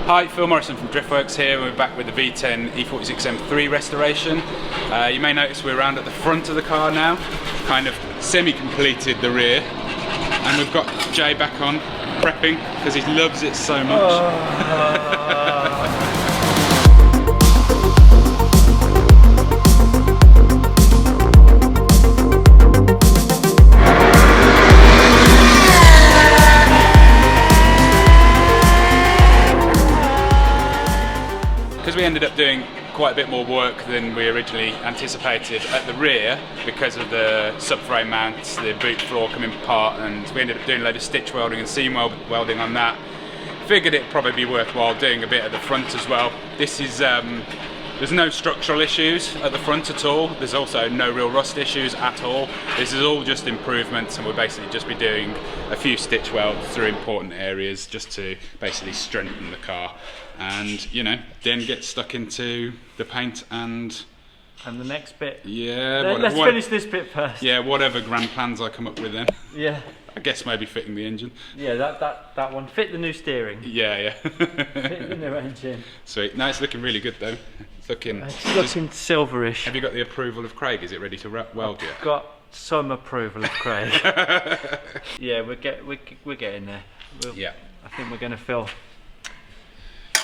Hi, Phil Morrison from Driftworks here. We're back with the V10 E46 M3 restoration. You may notice we're around at the front of the car now, kind of semi-completed the rear, and we've got Jay back on prepping because he loves it so much. Because we ended up doing quite a bit more work than we originally anticipated at the rear because of the subframe mounts, the boot floor coming apart, and we ended up doing a load of stitch welding and seam welding on that. Figured it'd probably be worthwhile doing a bit at the front as well. This is there's no structural issues at the front at all. There's also no real rust issues at all. This is all just improvements, and we'll basically just be doing a few stitch welds through important areas just to basically strengthen the car, and you know, then get stuck into the paint and the next bit. Yeah. Let's finish this bit first. Yeah, whatever grand plans I come up with then. Yeah. I guess maybe fitting the engine. Yeah, that one. Fit the new steering. Yeah. Fit the new engine. Sweet. No, it's looking really good though. It's looking silverish. Have you got the approval of Craig? Is it ready to weld yet? Got some approval of Craig. Yeah, we're getting there. Yeah. I think we're going to fill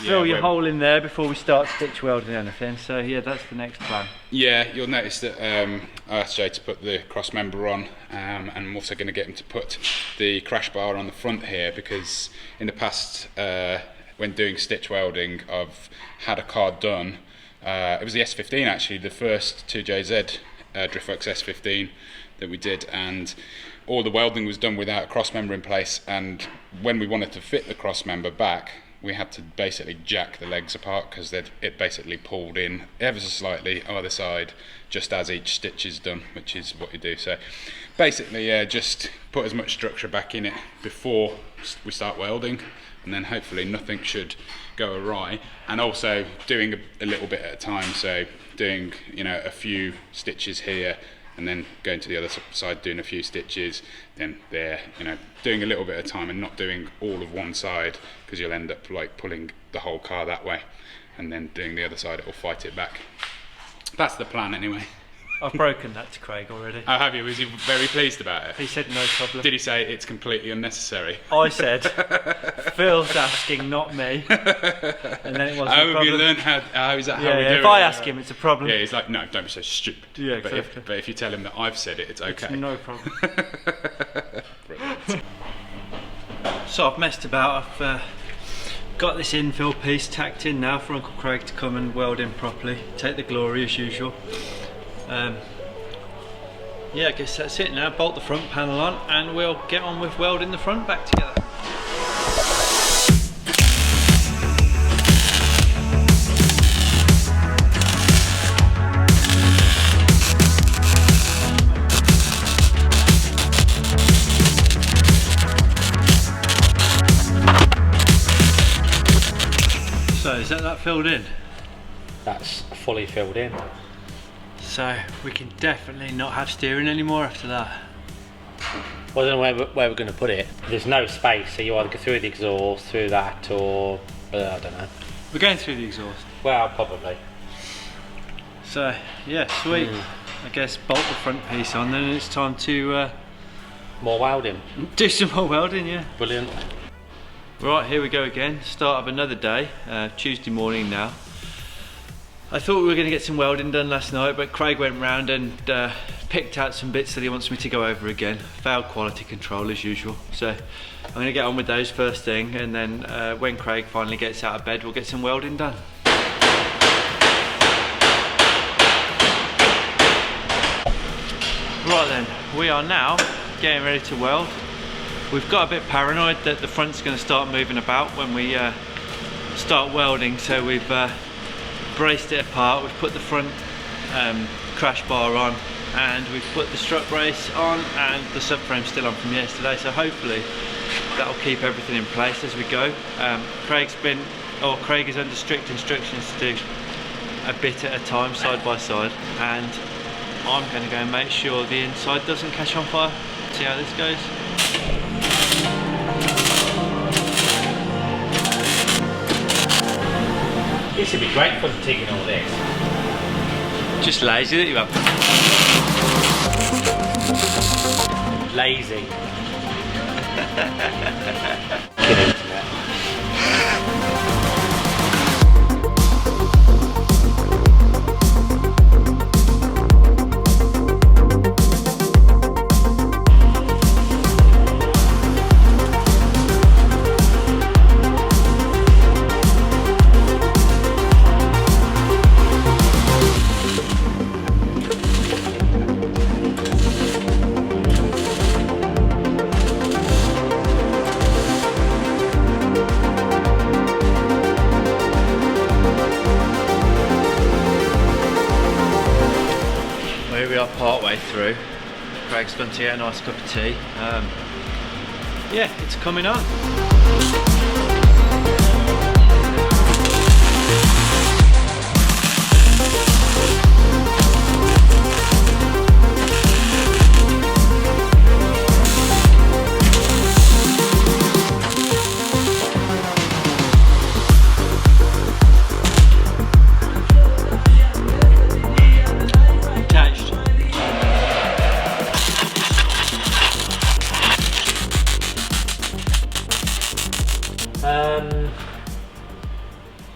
your hole in there before we start stitch welding anything. So yeah, that's the next plan. Yeah, you'll notice that I asked Jay to put the cross member on, and I'm also going to get him to put the crash bar on the front here, because in the past when doing stitch welding I've had a car done, it was the S15 actually, the first 2JZ Driftworks S15 that we did, and all the welding was done without a cross member in place, and when we wanted to fit the cross member back we had to basically jack the legs apart because it basically pulled in ever so slightly either side just as each stitch is done, which is what you do. So basically just put as much structure back in it before we start welding, and then hopefully nothing should go awry, and also doing a little bit at a time, so doing, you know, a few stitches here and then going to the other side doing a few stitches, then there, you know, doing a little bit at a time and not doing all of one side, because you'll end up like pulling the whole car that way, and then doing the other side, it will fight it back. That's the plan anyway. I've broken that to Craig already. Oh, have you? Was he very pleased about it? He said no problem. Did he say it's completely unnecessary? I said, Phil's asking, not me. And then it wasn't a problem. Have you learned how is that how we do it? If I ask him, it's a problem. Yeah, he's like, no, don't be so stupid. Yeah, exactly. But if you tell him that I've said it, it's okay. It's no problem. So I've messed about. I've got this infill piece tacked in now for Uncle Craig to come and weld in properly. Take the glory as usual. Yeah, I guess that's it now. Bolt the front panel on and we'll get on with welding the front back together. So is that filled in? That's fully filled in. So we can definitely not have steering anymore after that. Well, I don't know where we're going to put it. There's no space, so you either go through the exhaust, through that, or I don't know. We're going through the exhaust. Well, probably. So yeah, sweet. I guess bolt the front piece on, then it's time to more welding. Do some more welding, yeah. Brilliant. Right, here we go again. Start of another day. Tuesday morning now. I thought we were going to get some welding done last night, but Craig went round and picked out some bits that he wants me to go over again. Failed quality control as usual. So I'm going to get on with those first thing, and then when Craig finally gets out of bed, we'll get some welding done. Right then, we are now getting ready to weld. We've got a bit paranoid that the front's going to start moving about when we start welding, so we've braced it apart. We've put the front crash bar on, and we've put the strut brace on, and the subframe's still on from yesterday, so hopefully that'll keep everything in place as we go. Craig is under strict instructions to do a bit at a time, side by side, and I'm going to go and make sure the inside doesn't catch on fire. See how this goes. This would be great fun digging all this. Just lazy that you have. Lazy. Get into that. Partway through, Craig's gone to get a nice cup of tea. Yeah, it's coming on.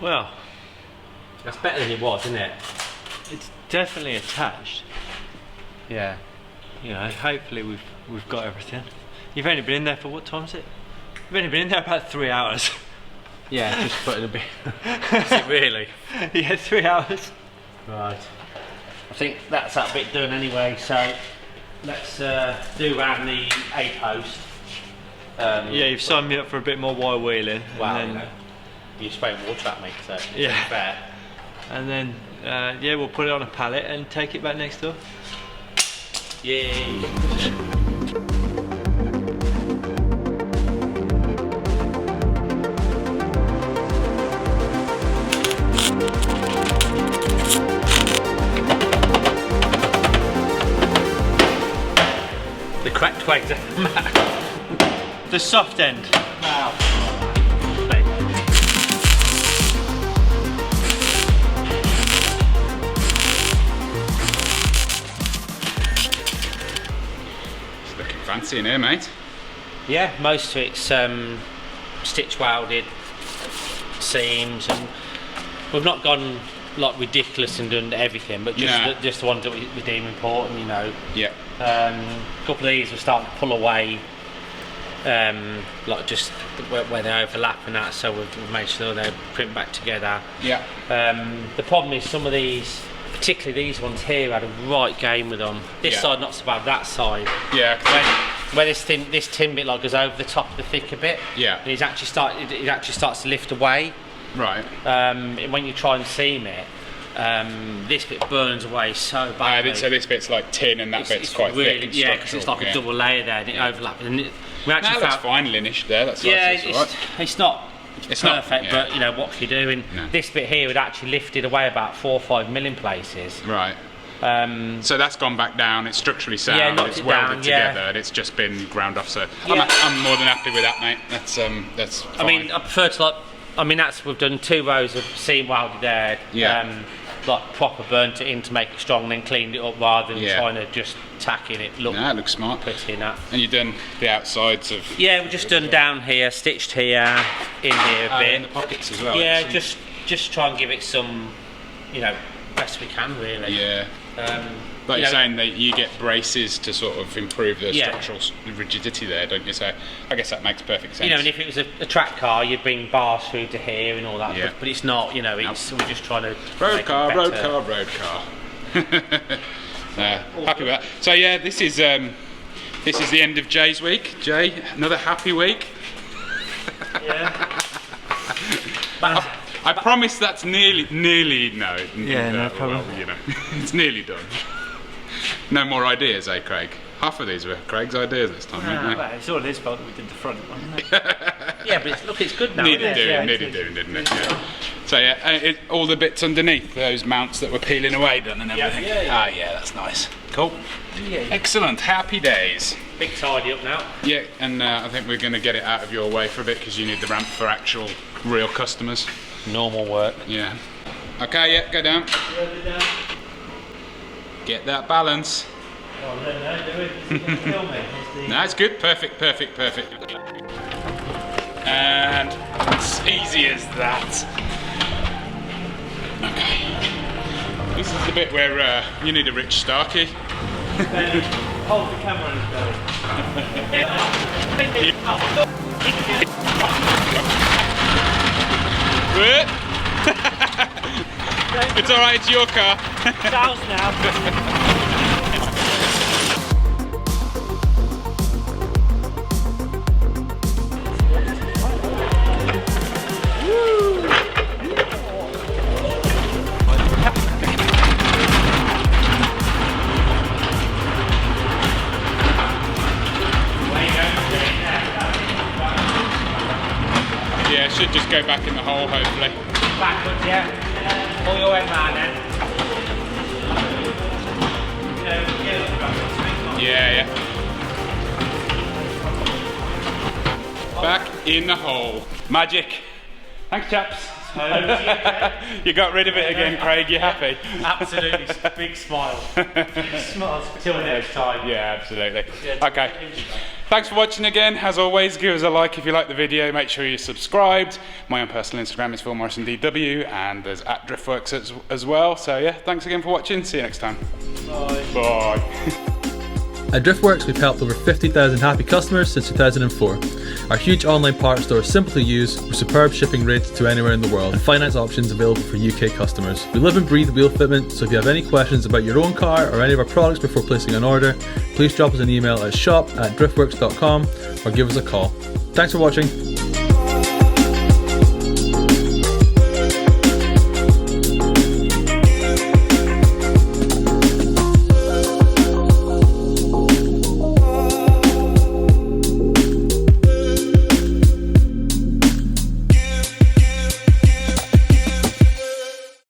Well, that's better than it was, isn't it? It's definitely attached. Yeah. You know, hopefully we've got everything. You've only been in there for what time is it? You've only been in there about 3 hours. Yeah, just putting a bit. Is it really? Yeah, 3 hours. Right. I think that's that bit done anyway. So let's do around the A post. Yeah, you've signed me up for a bit more wire wheeling. Wow. And then, you're spraying water at me, so it's yeah. fair. And then, yeah, we'll put it on a pallet and take it back next door. Yay! The correct way to The soft end. Wow. Fancy in here, mate. Yeah, most of it's stitch welded seams, and we've not gone like ridiculous and done everything, but just the ones that we deem important, you know. Yeah. A couple of these are starting to pull away, like just where they overlap and that, so we've made sure they print back together. Yeah. The problem is some of these, particularly these ones here, had a right game with them. This side not so bad, that side. Yeah. Where this tin bit like goes over the top of the thicker bit. Yeah. It actually starts to lift away. Right. When you try and seam it, this bit burns away so badly. So this bit's like tin and that bit's quite really, thick and yeah, because it's like a double layer there and it overlaps. And we actually looks fine linished there. That's it's not perfect, but you know what can you do? And this bit here would actually lifted away about 4 or 5 mil in places. Right. So that's gone back down. It's structurally sound. knocked it's it welded down, together. And it's just been ground off. So I'm more than happy with that, mate. That's fine. I mean, I prefer to we've done 2 rows of seam welded there. Yeah. Like proper burnt it in to make it strong, and then cleaned it up rather than trying to just tack in it. It looks smart. Pretty in that. And you've done the outsides of. Yeah, we've just done down here, stitched here, in here a bit. In the pockets as well. Yeah, just try and give it some, you know, best we can really. Yeah. Like you're saying that you get braces to sort of improve the structural rigidity there, don't you? So I guess that makes perfect sense. You know, and if it was a track car, you'd bring bars through to here and all that. Yeah. But it's not. You know, we're just trying to road car. Happy with that. So yeah, this is the end of Jay's week. Jay, another happy week. Yeah. I promise that's nearly no. Yeah, no problem. Well, you know, it's nearly done. No more ideas, eh, Craig? Half of these were Craig's ideas this time, weren't they? Well, it's all his fault that we did the front one, isn't it? Yeah, but it's good now. Needed doing, didn't it? Yeah. So yeah, all the bits underneath, those mounts that were peeling away done and everything. Yeah. Yeah, that's nice. Cool. Yeah. Excellent. Happy days. Big tidy up now. Yeah, and I think we're going to get it out of your way for a bit because you need the ramp for actual real customers. Normal work. Yeah. Okay, yeah, go down. Get that balance. Oh, no, do it. Is it going to kill me? No, it's good. Perfect, perfect, perfect. And it's easy as that. Okay. This is the bit where you need a rich Starkey. Hold the camera in his belly. It's alright, it's your car. It's ours now. Yeah, it should just go back in the hole, hopefully. Backwards, yeah. Pull your head round then. Yeah, yeah. Back in the hole. Magic. Thanks, chaps. You got rid of it again, Craig. You happy? Absolutely. Big smile. Big smiles. Till next time. Yeah, absolutely. Okay. Thanks for watching again. As always, give us a like if you like the video. Make sure you're subscribed. My own personal Instagram is PhilMorrisonDW, and there's @Driftworks as well. So yeah, thanks again for watching. See you next time. Bye. Bye. At Driftworks, we've helped over 50,000 happy customers since 2004. Our huge online parts store is simple to use, with superb shipping rates to anywhere in the world, and finance options available for UK customers. We live and breathe wheel fitment, so if you have any questions about your own car or any of our products before placing an order, please drop us an email at shop@driftworks.com or give us a call. Thanks for watching.